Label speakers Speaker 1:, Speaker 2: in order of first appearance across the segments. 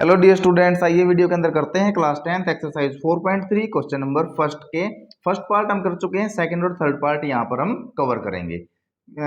Speaker 1: Hello dear students, आइए video के अंदर करते हैं class 10th exercise 4.3 question number first के फर्स्ट पार्ट हम कर चुके हैं। सेकंड और थर्ड पार्ट यहाँ पर हम कवर करेंगे।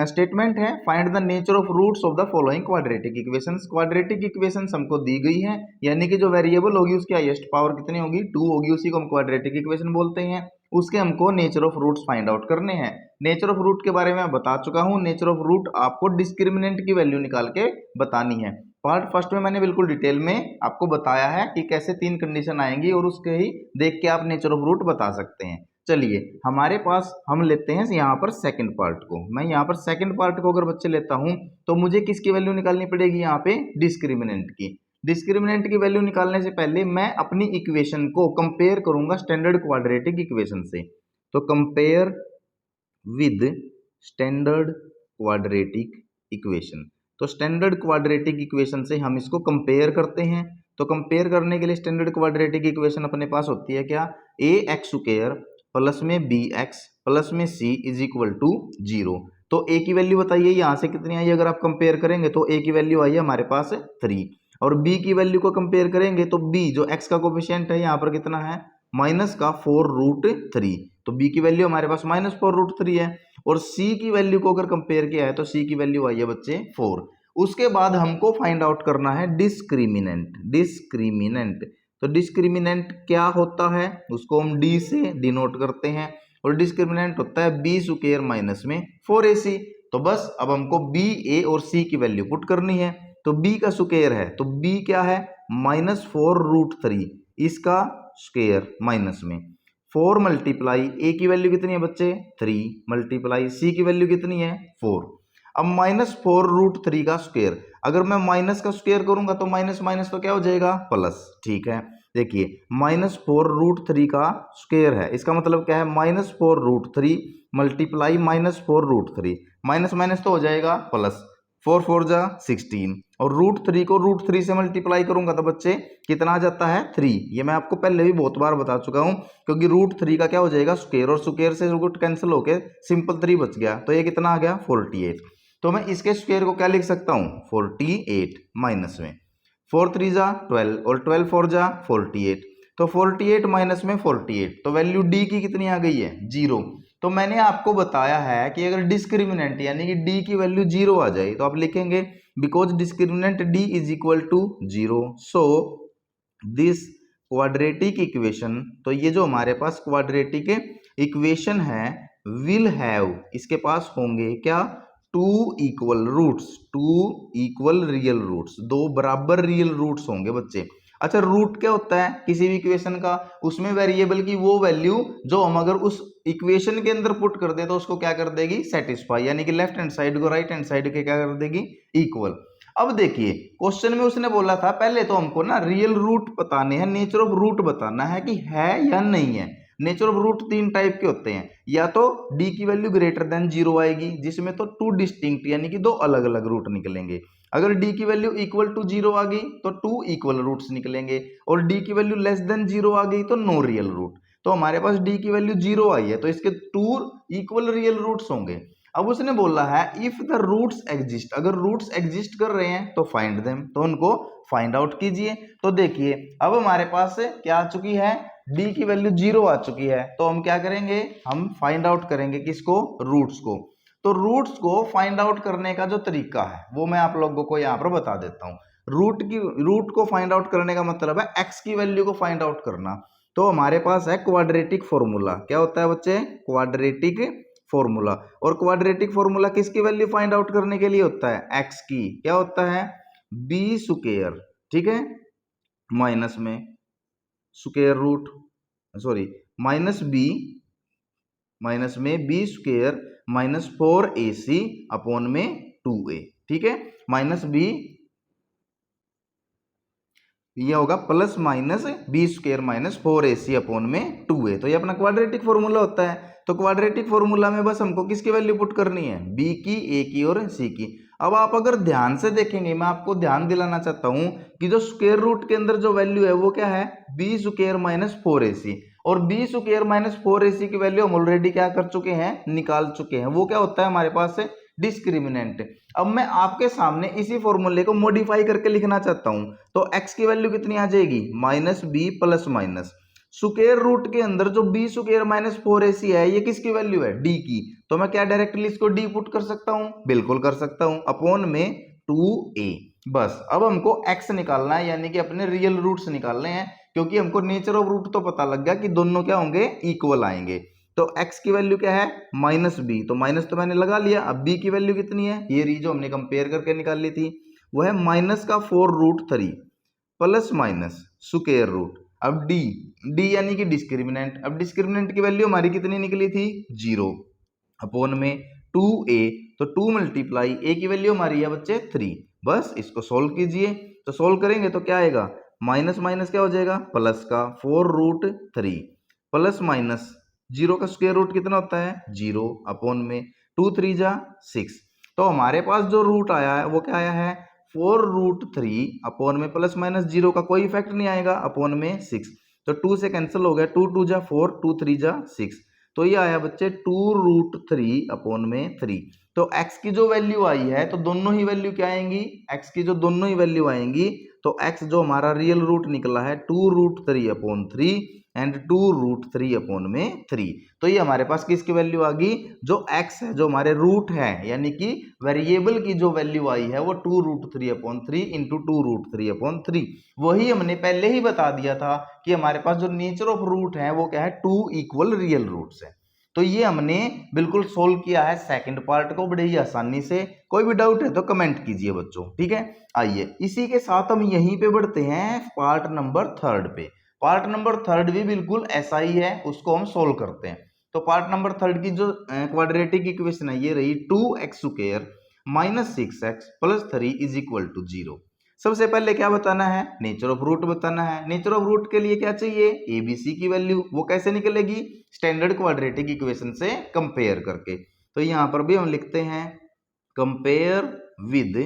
Speaker 1: स्टेटमेंट है find the nature of roots of the following quadratic equations. Quadratic equations हमको दी गई है, यानी कि जो वेरिएबल होगी उसकी हाईएस्ट पावर कितनी होगी, 2 होगी, उसी को हम क्वाड्रेटिक इक्वेशन बोलते हैं। उसके हमको nature of roots find out करने हैं। नेचर ऑफ रूट के बारे में मैं बता चुका हूँ। नेचर ऑफ रूट आपको डिस्क्रिमिनेंट की वैल्यू निकाल के बतानी है। पार्ट फर्स्ट में मैंने बिल्कुल डिटेल में आपको बताया है कि कैसे 3 कंडीशन आएंगी और उसके ही देख के आप नेचर ऑफ रूट बता सकते हैं। चलिए हमारे पास हम लेते हैं यहाँ पर सेकंड पार्ट को। मैं यहाँ पर सेकंड पार्ट को अगर बच्चे लेता हूँ तो मुझे किसकी वैल्यू निकालनी पड़ेगी, यहाँ पे डिस्क्रिमिनेंट की। डिस्क्रिमिनेंट की वैल्यू निकालने से पहले मैं अपनी इक्वेशन को कंपेयर करूंगा स्टैंडर्ड क्वाड्रेटिक इक्वेशन से। तो compare with standard quadratic equation. तो स्टैंडर्ड क्वाड्रेटिक इक्वेशन से हम इसको कंपेयर करते हैं। तो कंपेयर करने के लिए स्टैंडर्ड क्वाड्रेटिक इक्वेशन अपने पास होती है क्या, ए एक्स स्क्वायर प्लस में बी एक्स प्लस में सी इज इक्वल टू 0। तो ए की वैल्यू बताइए यहाँ से कितनी आई, अगर आप कंपेयर करेंगे तो ए की वैल्यू आई है हमारे पास 3, और बी की वैल्यू को कंपेयर करेंगे तो बी जो एक्स का कोफिशिएंट है यहाँ पर कितना है, माइनस का 4√3। तो बी की वैल्यू हमारे पास -4√3 है। और सी की वैल्यू को अगर कंपेयर किया है तो सी की वैल्यू आई है बच्चे 4। उसके बाद हमको फाइंड आउट करना है डिस्क्रिमिनेंट। डिस्क्रिमिनेंट तो डिस्क्रिमिनेंट क्या होता है, उसको हम डी से डिनोट करते हैं, और डिस्क्रिमिनेंट होता है बी स्क्वायर माइनस में 4ac। तो बस अब हमको बी, ए और सी की वैल्यू पुट करनी है। तो बी का स्क्वायर है तो बी क्या है, -4√3, इसका स्क्वायर माइनस में 4 मल्टीप्लाई ए की वैल्यू कितनी है बच्चे 3 मल्टीप्लाई सी की वैल्यू कितनी है 4। अब -4√3 का स्क्वायर, अगर मैं माइनस का स्क्वायर करूंगा तो माइनस माइनस तो क्या हो जाएगा प्लस। ठीक है, देखिए -4√3 का स्क्वायर है, इसका मतलब क्या है -4√3 मल्टीप्लाई -4√3, माइनस माइनस तो हो जाएगा प्लस, 4 4 जा 16, और √3 को √3 से मल्टीप्लाई करूंगा तो बच्चे कितना आ जाता है 3। ये मैं आपको पहले भी बहुत बार बता चुका हूं, क्योंकि √3 का क्या हो जाएगा स्क्वायर, और स्क्वायर से रूट कैंसिल होके सिंपल 3 बच गया, तो ये कितना आ गया 48। तो मैं इसके स्क्वायर को क्या लिख सकता हूं 48 माइनस में 4 3 जा 12 और 12 4 जा 48। तो 48 माइनस में 48, तो वैल्यू डी की कितनी आ गई है 0। तो मैंने आपको बताया है कि अगर डिस्क्रिमिनेंट यानी कि डी की वैल्यू 0 आ जाए तो आप लिखेंगे because discriminant D is equal to 0, so this quadratic equation. तो ये जो हमारे पास क्वाड्रेटिक इक्वेशन है विल हैव, इसके पास होंगे क्या, 2 equal roots, 2 equal real roots, 2 बराबर रियल रूट्स होंगे बच्चे। अच्छा, रूट क्या होता है किसी भी इक्वेशन का, उसमें वेरिएबल की वो वैल्यू जो हम अगर उस इक्वेशन के अंदर पुट कर दे तो उसको क्या कर देगी सेटिस्फाई, यानी कि लेफ्ट हैंड साइड को राइट हैंड साइड के क्या कर देगी इक्वल। अब देखिए क्वेश्चन में उसने बोला था पहले तो हमको ना रियल रूट बताने हैं, नेचर ऑफ रूट बताना है कि है या नहीं है। नेचर ऑफ रूट 3 टाइप के होते हैं, या तो डी की वैल्यू ग्रेटर देन 0 आएगी जिसमें तो 2 डिस्टिंक्ट यानी कि 2 अलग अलग रूट निकलेंगे। अगर डी की वैल्यू इक्वल टू 0 आ गई तो 2 इक्वल रूट्स निकलेंगे, और डी की वैल्यू लेस देन 0 आ गई तो नो रियल रूट। तो हमारे पास डी की वैल्यू 0 आई है तो इसके 2 इक्वल रियल रूट्स होंगे। अब उसने बोला है इफ द रूट्स एग्जिस्ट, अगर रूट्स एग्जिस्ट कर रहे हैं तो फाइंड देम, तो उनको फाइंड आउट कीजिए। तो देखिए अब हमारे पास क्या आ चुकी है, डी की वैल्यू 0 आ चुकी है, तो हम क्या करेंगे, हम फाइंड आउट करेंगे किसको, रूट्स को। तो रूट्स को फाइंड आउट करने का जो तरीका है वो मैं आप लोगों को यहाँ पर बता देता हूँ। रूट को फाइंड आउट करने का मतलब है एक्स की वैल्यू को फाइंड आउट करना। तो हमारे पास है क्वाड्रेटिक फॉर्मूला, क्या होता है बच्चे क्वाड्रेटिक फॉर्मूला। और क्वाड्रेटिक फॉर्मूला किसकी वैल्यू फाइंड आउट करने के लिए होता है, एक्स की, क्या होता है बी स्क्वायर, ठीक है, माइनस में स्क्वायर रूट, सॉरी माइनस में b square minus 4ac upon में 2a, ठीक है, माइनस बी ये होगा plus minus b square minus 4ac upon में 2a। तो ये अपना क्वाड्रेटिक फॉर्मूला होता है। तो क्वाड्रेटिक फॉर्मूला में बस हमको किसकी वैल्यू पुट करनी है, b की, a की और c की। अब आप अगर ध्यान से देखेंगे, मैं आपको ध्यान दिलाना चाहता हूं कि जो स्क्वायर रूट के अंदर जो वैल्यू है वो क्या है बी स्क्वायर माइनस 4ac, और बी स्क्वायर माइनस 4ac की वैल्यू हम ऑलरेडी क्या कर चुके हैं, निकाल चुके हैं। वो क्या होता है हमारे पास डिस्क्रिमिनेंट। अब मैं आपके सामने इसी फॉर्मूले को मॉडिफाई करके लिखना चाहता हूं, तो x की वैल्यू कितनी आ जाएगी, minus b plus minus square root के अंदर जो बी स्क्वायर माइनस 4ac है, ये किसकी वैल्यू है, डी की। तो मैं क्या डायरेक्टली इसको डी पुट कर सकता हूं, बिल्कुल कर सकता हूं, अपॉन में 2a। बस अब हमको x निकालना है, यानी कि अपने रियल रूट्स निकालने हैं, क्योंकि हमको नेचर ऑफ रूट तो पता लग गया कि दोनों क्या होंगे, इक्वल आएंगे। तो x की वैल्यू क्या है, माइनस बी, तो माइनस तो मैंने लगा लिया। अब b की वैल्यू कितनी है, ये री जो हमने कंपेयर करके निकाल ली थी, वो है माइनस का 4√3 प्लस माइनस स्क्वायर रूट। अब d यानी कि डिस्क्रिमिनेंट। अब डिस्क्रिमिनेंट की वैल्यू हमारी कितनी निकली थी, 0, अपॉन में 2a, तो 2 मल्टीप्लाई a की वैल्यू हमारी है बच्चे 3। बस इसको सोल्व कीजिए, तो सोल्व करेंगे तो क्या आएगा, माइनस माइनस क्या हो जाएगा, प्लस का 4√3 प्लस माइनस 0 का स्क्वायर रूट कितना होता है, 0, अपॉन में 2 3 जा 6। तो हमारे पास जो रूट आया है वो क्या आया है, 4√3 अपॉन में प्लस माइनस 0 का कोई इफेक्ट नहीं आएगा, अपॉन में 6। तो 2 से कैंसिल हो गया, 2 2 जा 4, 2 3 जा 6। तो ये आया बच्चे 2√3 अपॉन में 3। तो x की जो वैल्यू आई है, तो दोनों ही वैल्यू क्या आएंगी, x की जो दोनों ही वैल्यू आएंगी, तो x जो हमारा रियल रूट निकला है 2√3 अपॉन 3 एंड 2√3 अपॉन में 3। तो ये हमारे पास किसकी वैल्यू आ गई, जो x है, जो हमारे रूट है, यानी कि वेरिएबल की जो वैल्यू आई है वो 2√3 अपॉन 3 इंटू 2√3 अपॉन 3। वही हमने पहले ही बता दिया था कि हमारे पास जो नेचर ऑफ रूट है वो क्या है, 2 इक्वल रियल रूट्स है। तो ये हमने बिल्कुल सोल्व किया है सेकंड पार्ट को बड़े ही आसानी से। कोई भी डाउट है तो कमेंट कीजिए बच्चों, ठीक है। आइए इसी के साथ हम यहीं पे बढ़ते हैं पार्ट नंबर 3 पे। पार्ट नंबर 3 भी बिल्कुल ऐसा ही है, उसको हम सोल्व करते हैं। तो पार्ट नंबर 3 की जो क्वाड्रेटिक इक्वेशन है ये रही 2x² minus 6x plus 3 is equal to 0। सबसे पहले क्या बताना है, नेचर ऑफ रूट बताना है। नेचर ऑफ रूट के लिए क्या चाहिए, एबीसी की वैल्यू। वो कैसे निकलेगी, स्टैंडर्ड क्वाड्रेटिक इक्वेशन से कंपेयर करके। तो यहां पर भी हम लिखते हैं compare with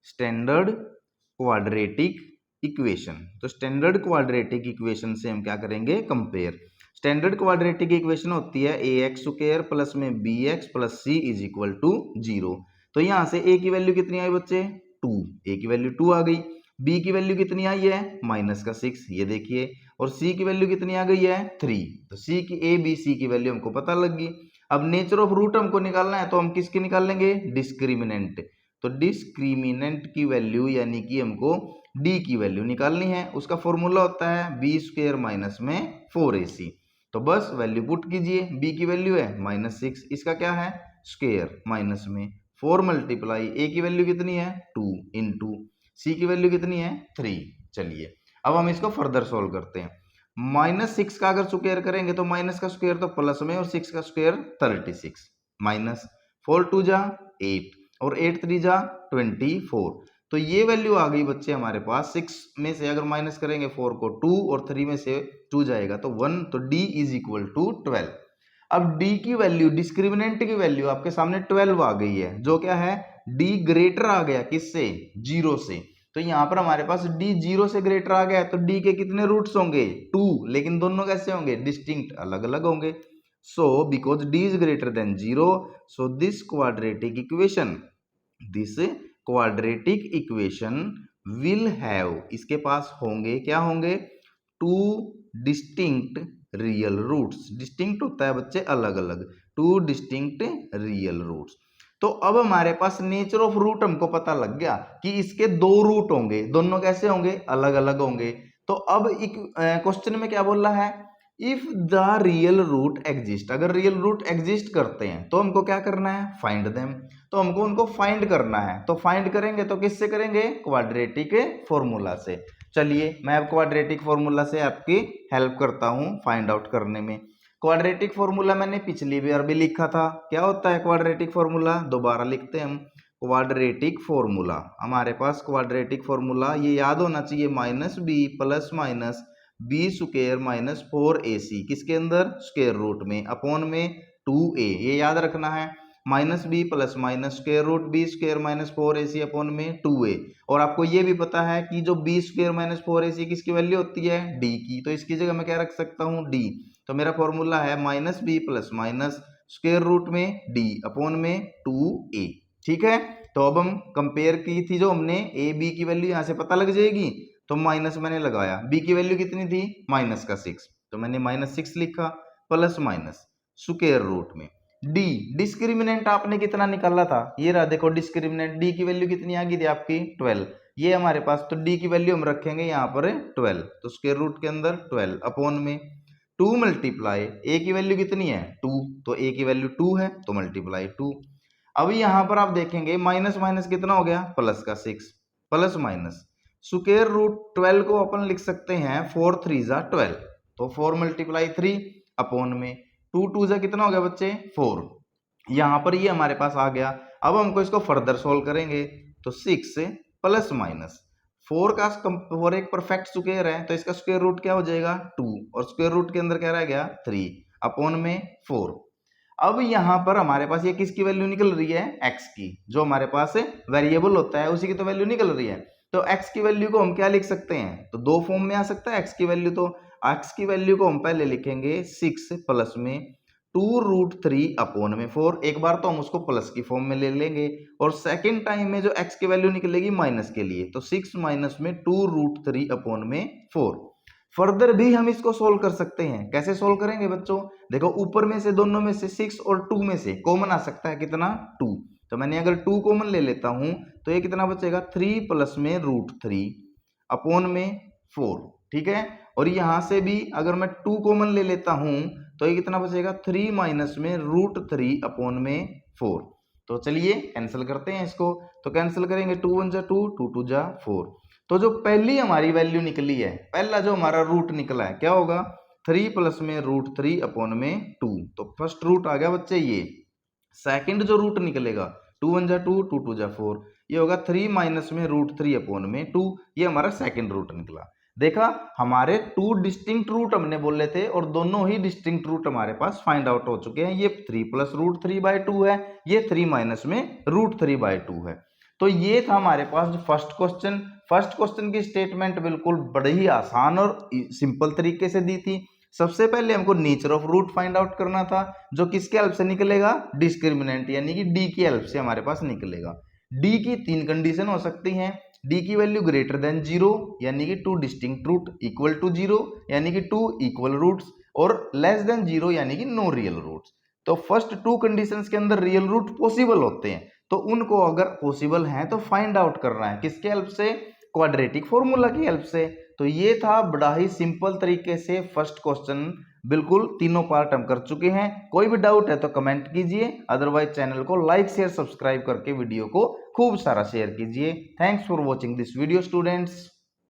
Speaker 1: standard quadratic equation. तो स्टैंडर्ड क्वाड्रेटिक इक्वेशन से हम क्या करेंगे, कंपेयर। स्टैंडर्ड क्वाड्रेटिक इक्वेशन होती है ax² प्लस में bx plus c is equal to 0। तो यहां से a की वैल्यू कितनी आई बच्चे, 2, a की वैल्यू 2 आ गई। b की वैल्यू कितनी आई है, माइनस का 6, ये देखिए। और c की वैल्यू कितनी आ गई है, 3। तो c की a b c की वैल्यू हमको पता लग गई। अब नेचर ऑफ रूट हमको निकालना है, तो हम किसकी निकाल लेंगे, डिस्क्रिमिनेंट। तो डिस्क्रिमिनेंट की वैल्यू यानी कि हमको d की वैल्यू निकालनी है। उसका फॉर्मूला होता है b² माइनस में 4ac। तो बस वैल्यू पुट कीजिए, b की वैल्यू है -6, इसका क्या है स्क्वायर, माइनस में 4 मल्टीप्लाई a की वैल्यू कितनी है 2 इंटू c की वैल्यू कितनी है 3। चलिए अब हम इसको फर्दर सोल्व करते हैं। -6 का अगर स्क्वायर करेंगे तो माइनस का स्क्वायर तो प्लस में, और 6 का स्क्वायर 36, माइनस 4 2 जा 8 और 8 3 जा 24। तो ये वैल्यू आ गई बच्चे हमारे पास। 6 में से अगर माइनस करेंगे 4 को 2 और 3 में से 2 जाएगा तो 1। तो d इज इक्वल टू 12। अब d की वैल्यू, डिस्क्रिमिनेंट की वैल्यू आपके सामने 12 आ गई है, जो क्या है d ग्रेटर आ गया किससे, 0 से। तो यहाँ पर हमारे पास d 0 से ग्रेटर आ गया, तो d के कितने रूट्स होंगे, 2, लेकिन दोनों कैसे होंगे, डिस्टिंक्ट, अलग अलग होंगे। So because d is greater than 0, so this quadratic equation will have, इसके पास होंगे, क्या होंगे, 2 डिस्टिंक्ट रियल रूट्स। डिस्टिंक्ट होता है बच्चे अलग अलग, 2 डिस्टिंक्ट रियल रूट्स। तो अब हमारे पास नेचर ऑफ रूट हमको पता लग गया कि इसके 2 रूट होंगे, दोनों कैसे होंगे, अलग अलग होंगे। तो अब एक क्वेश्चन में क्या बोल रहा है, if the real root exist, अगर रियल रूट एग्जिस्ट करते हैं तो हमको क्या करना है, फाइंड देम। तो हमको उनको फाइंड करना है, तो फाइंड करेंगे तो किससे करेंगे, क्वाड्रेटिक फॉर्मूला से। चलिए मैं अब क्वाड्रेटिक फॉर्मूला से आपकी हेल्प करता हूं फाइंड आउट करने में। क्वाड्रेटिक फॉर्मूला मैंने पिछली बार भी लिखा था, क्या होता है क्वाड्रेटिक फॉर्मूला, दोबारा लिखते हैं हम। क्वाड्रेटिक फॉर्मूला, हमारे पास क्वाड्रेटिक फॉर्मूला ये याद होना चाहिए, -b plus minus b² minus 4ac, किसके अंदर, स्क्वायर रूट में, अपॉन में 2a, ये याद रखना है। -b plus minus square root b² minus 4ac upon में 2a। और आपको ये भी पता है कि जो b² माइनस 4ac किसकी वैल्यू होती है, d की। तो इसकी जगह मैं क्या रख सकता हूँ, d। तो मेरा फॉर्मूला है -b plus minus square root में d अपॉन में 2a। ठीक है, तो अब हम कंपेयर की थी जो हमने ए बी की वैल्यू यहाँ से पता लग जाएगी, तो माइनस मैंने लगाया, बी की वैल्यू कितनी थी माइनस का 6, तो मैंने -6 लिखा प्लस माइनस स्क्वायर रूट में डी। डिस्क्रिमिनेंट आपने कितना निकाला था, ये रहा देखो डिस्क्रिमिनेंट, डी की वैल्यू कितनी आ गई थी आपकी 12, ये हमारे पास, तो डी की वैल्यू हम रखेंगे यहाँ पर 12, तो स्क्वायर रूट के अंदर 12 अपॉन में 2 मल्टीप्लाई ए की वैल्यू कितनी है 2, तो ए की वैल्यू 2 है तो मल्टीप्लाई 2। अब यहाँ पर आप देखेंगे माइनस माइनस कितना हो गया प्लस का 6 प्लस माइनस स्क्वायर रूट 12 को अपन लिख सकते हैं 4 3 जा 12, तो 4 मल्टीप्लाई 3 अपॉन में 2 2 जा कितना हो गया बच्चे 4, यहाँ पर ये हमारे पास आ गया। अब हमको इसको फर्दर सोल्व करेंगे तो 6 प्लस माइनस 4 का 4 एक परफेक्ट स्क्वायर है तो इसका स्क्वायर रूट क्या हो जाएगा 2, और स्क्वायर रूट के अंदर क्या रह गया 3 अपॉन में 4। अब यहाँ पर हमारे पास ये किसकी वैल्यू निकल रही है x की, जो हमारे पास वेरिएबल होता है उसी की तो वैल्यू निकल रही है, तो x की वैल्यू को हम क्या लिख सकते हैं, तो दो फॉर्म में आ सकता है x की वैल्यू, तो x की वैल्यू को हम पहले लिखेंगे 6 प्लस में 2√3 अपॉन में 4, एक बार तो हम उसको प्लस की फॉर्म में ले लेंगे, और सेकेंड टाइम में जो x की वैल्यू निकलेगी माइनस के लिए, तो 6 माइनस में 2√3 अपॉन में 4। फर्दर भी हम इसको सोल्व कर सकते हैं, कैसे सोल्व करेंगे बच्चों, देखो ऊपर में से दोनों में से 6 और 2 में से कॉमन आ सकता है कितना 2, तो मैंने अगर 2 कॉमन ले लेता हूं तो ये कितना बचेगा 3 प्लस में √3 अपॉन में 4, ठीक है, और यहां से भी अगर मैं 2 कॉमन ले लेता हूं तो ये कितना बचेगा 3 माइनस में √3 अपॉन में 4। तो चलिए कैंसिल करते हैं इसको, तो कैंसिल करेंगे 2 1 जा 2, 2 2 जा 4, तो जो पहली हमारी वैल्यू निकली है, पहला जो हमारा रूट निकला है क्या होगा 3 प्लस में √3 अपॉन में 2, तो फर्स्ट रूट आ गया बच्चे ये। सेकंड जो रूट निकलेगा 2 1 जा 2, 2 2 जा 4, ये होगा 3 माइनस में √3 अपॉन में 2, ये हमारा सेकंड रूट निकला। देखा हमारे 2 डिस्टिंक्ट रूट हमने बोले थे और दोनों ही डिस्टिंक्ट रूट हमारे पास फाइंड आउट हो चुके हैं, ये 3 प्लस √3/2 है, ये 3 माइनस में √3/2 है। तो ये था हमारे पास जो फर्स्ट क्वेश्चन। फर्स्ट क्वेश्चन की स्टेटमेंट बिल्कुल बड़े ही आसान और सिंपल तरीके से दी थी। सबसे पहले हमको nature of root find out करना था, जो किसके हेल्प से निकलेगा डिस्क्रिमिनेंट यानी कि डी की हेल्प से हमारे पास निकलेगा। डी की 3 कंडीशन हो सकती हैं, डी की वैल्यू ग्रेटर देन 0 यानी कि 2 डिस्टिंक्ट रूट, इक्वल टू 0 यानी कि 2 इक्वल रूट्स, और लेस देन 0 यानी कि नो रियल रूट्स। तो फर्स्ट 2 कंडीशंस के अंदर रियल रूट पॉसिबल होते हैं, तो उनको अगर पॉसिबल हैं तो फाइंड आउट करना है किसके हेल्प से, क्वाड्रेटिक फॉर्मूला की हेल्प से। तो ये था बड़ा ही सिंपल तरीके से फर्स्ट क्वेश्चन, बिल्कुल तीनों पार्ट हम कर चुके हैं। कोई भी डाउट है तो कमेंट कीजिए, अदरवाइज चैनल को लाइक शेयर सब्सक्राइब करके वीडियो को खूब सारा शेयर कीजिए। Thanks for watching this video students.